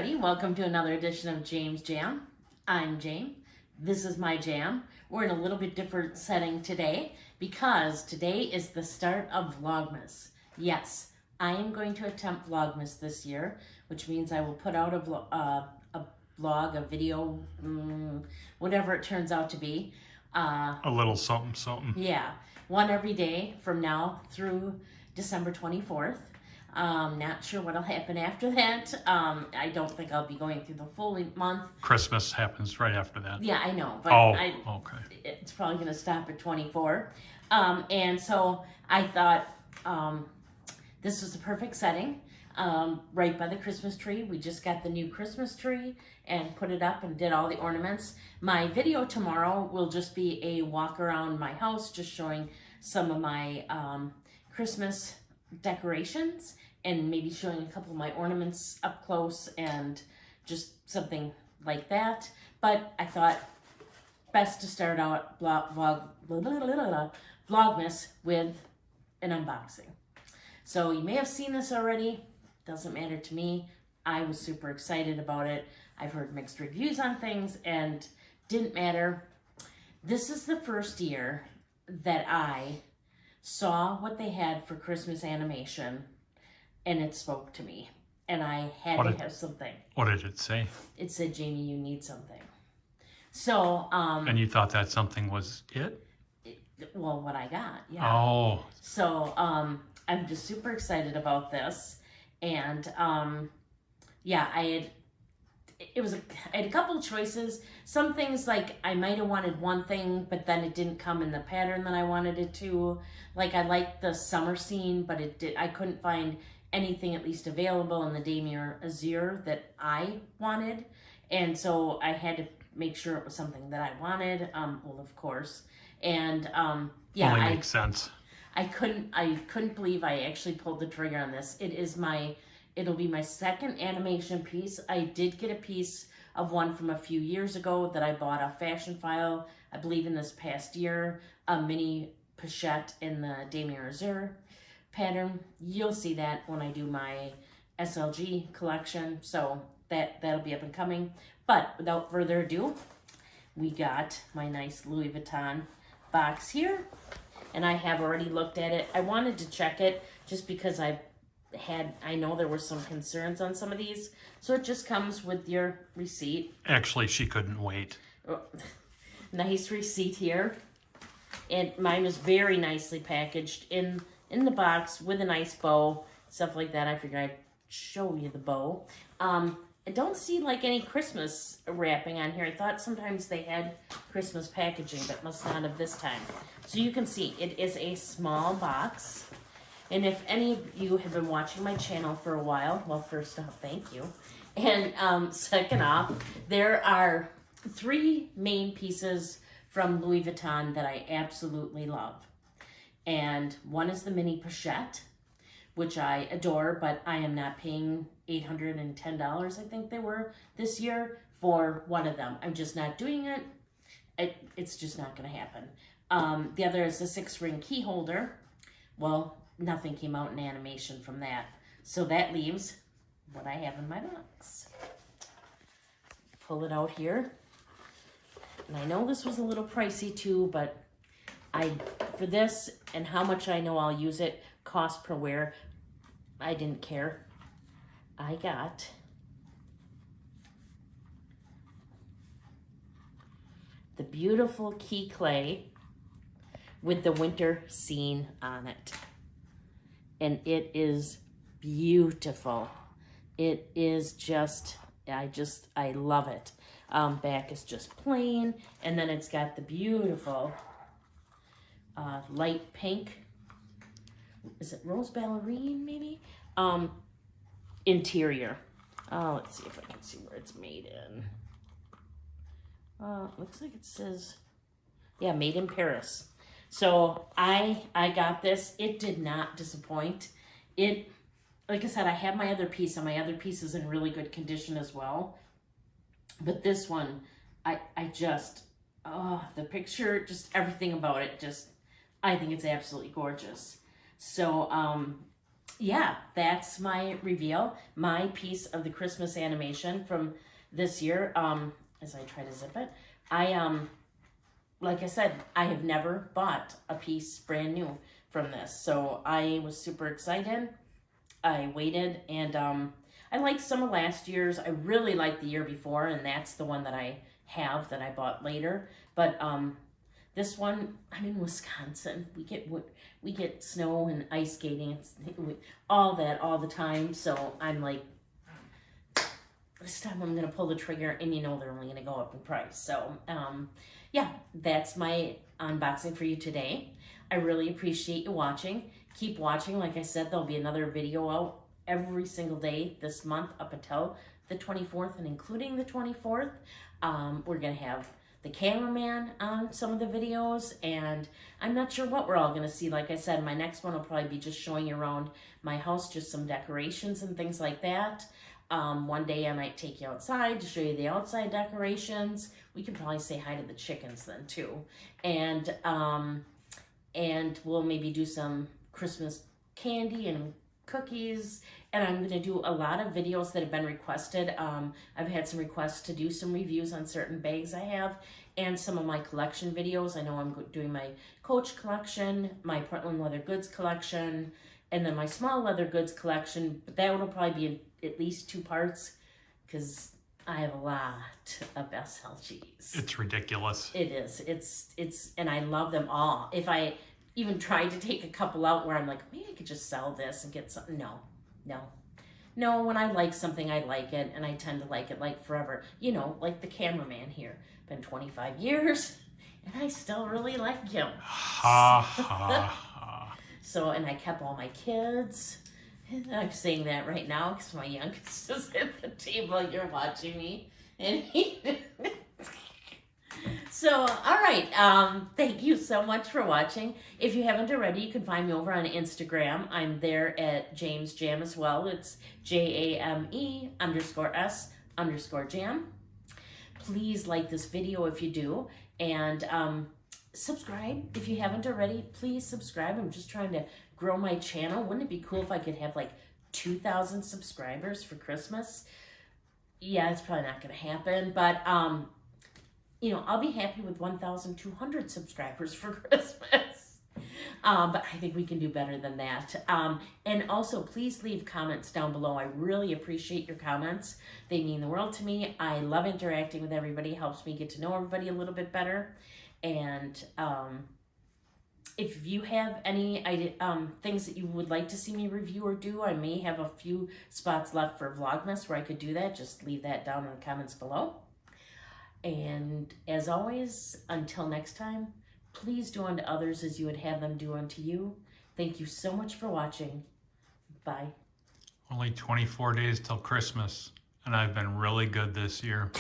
everybody, welcome to another edition of James Jam. I'm Jane. This is my jam. We're in a little bit different setting today because today is the start of Vlogmas. Yes, I am going to attempt Vlogmas this year, which means I will put out a vlog, a video, whatever it turns out to be. A little something, something. Yeah, one every day from now through December 24th. Not sure what'll happen after that. I don't think I'll be going through the full month. Christmas happens right after that. Yeah, I know, but okay. It's probably going to stop at 24. And so I thought this was the perfect setting, right by the Christmas tree. We just got the new Christmas tree and put it up and did all the ornaments. My video tomorrow will just be a walk around my house, just showing some of my Christmas decorations and maybe showing a couple of my ornaments up close and just something like that. But I thought best to start out Vlogmas with an unboxing. So you may have seen this already, doesn't matter to me. I was super excited about it. I've heard mixed reviews on things and didn't matter. This is the first year that I saw what they had for Christmas animation and it spoke to me and I had to have something. What did it say? It said, Jamie, you need something. So and you thought that something was it? Well, what I got, yeah. Oh. So I'm just super excited about this. And yeah, I had a couple of choices. Some things, like I might have wanted one thing, but then it didn't come in the pattern that I wanted it to. Like I liked the summer scene, but I couldn't find anything at least available in the Damier Azure that I wanted. And so I had to make sure it was something that I wanted, well, of course. And yeah, only makes sense. I couldn't believe I actually pulled the trigger on this. It'll be my second animation piece. I did get a piece of one from a few years ago that I bought off Fashion File, I believe in this past year, a mini pochette in the Damier Azure pattern. You'll see that when I do my SLG collection, so that'll be up and coming. But without further ado, we got my nice Louis Vuitton box here, and I have already looked at it. I wanted to check it just because I know there were some concerns on some of these. So it just comes with your receipt. Actually, she couldn't wait. Nice receipt here. And mine was very nicely packaged in the box with a nice bow, stuff like that. I figured I'd show you the bow. I don't see like any Christmas wrapping on here. I thought sometimes they had Christmas packaging, but must not have this time. So you can see it is a small box. And if any of you have been watching my channel for a while, well, first off, thank you. And second off, there are 3 main pieces from Louis Vuitton that I absolutely love. And one is the mini pochette, which I adore, but I am not paying $810, I think they were this year, for one of them. I'm just not doing it. It's just not going to happen. The other is the 6-ring key holder. Well, nothing came out in animation from that. So that leaves what I have in my box. Pull it out here. And I know this was a little pricey too, but for this and how much I know I'll use it, cost per wear, I didn't care. I got the beautiful key clay with the winter scene on it. And it is beautiful. It is just, I love it. Back is just plain. And then it's got the beautiful light pink, is it rose ballerine maybe? Interior. Let's see if I can see where it's made in. Looks like it says, yeah, made in Paris. So I got this. It did not disappoint. Like I said, I have my other piece, and my other piece is in really good condition as well. But this one, I just, the picture, just everything about it, I think it's absolutely gorgeous. So, yeah, that's my reveal, my piece of the Christmas animation from this year. As I try to zip it, like I said, I have never bought a piece brand new from this, so I was super excited. I waited, and I liked some of last year's. I really liked the year before, and that's the one that I have that I bought later. But this one, I'm in Wisconsin. We get snow and ice skating. It's all that all the time. So I'm like, this time I'm gonna pull the trigger, and they're only gonna go up in price. So yeah, that's my unboxing for you today. I really appreciate you watching. Keep watching. Like I said, there'll be another video out every single day this month up until the 24th, and including the 24th. We're gonna have the cameraman on some of the videos, and I'm not sure what we're all gonna see. Like I said, my next one will probably be just showing you around my house, just some decorations and things like that. One day I might take you outside to show you the outside decorations. We can probably say hi to the chickens then too. And we'll maybe do some Christmas candy and cookies. And I'm going to do a lot of videos that have been requested. I've had some requests to do some reviews on certain bags I have and some of my collection videos. I know I'm doing my Coach collection, my Portland leather goods collection, and then my small leather goods collection. But that will probably be in at least 2 parts because I have a lot of SLGs. It's ridiculous. It is. It's, and I love them all. If I even tried to take a couple out where I'm like, maybe I could just sell this and get something. No, when I like something, I like it, and I tend to like it like forever. Like the cameraman here. Been 25 years, and I still really like him. Ha, ha, ha. So, and I kept all my kids. And I'm saying that right now because my youngest is at the table. You're watching me. And So, all right. Thank you so much for watching. If you haven't already, you can find me over on Instagram. I'm there at James Jam as well. It's JAME_S_jam. Please like this video if you do. And subscribe if you haven't already. Please subscribe. I'm just trying to grow my channel. Wouldn't it be cool if I could have like 2,000 subscribers for Christmas? Yeah, it's probably not going to happen. But I'll be happy with 1,200 subscribers for Christmas. But I think we can do better than that. And also, please leave comments down below. I really appreciate your comments. They mean the world to me. I love interacting with everybody. It helps me get to know everybody a little bit better. And if you have any things that you would like to see me review or do, I may have a few spots left for Vlogmas where I could do that. Just leave that down in the comments below. And as always, until next time, please do unto others as you would have them do unto you. Thank you so much for watching. Bye. Only 24 days till Christmas, and I've been really good this year.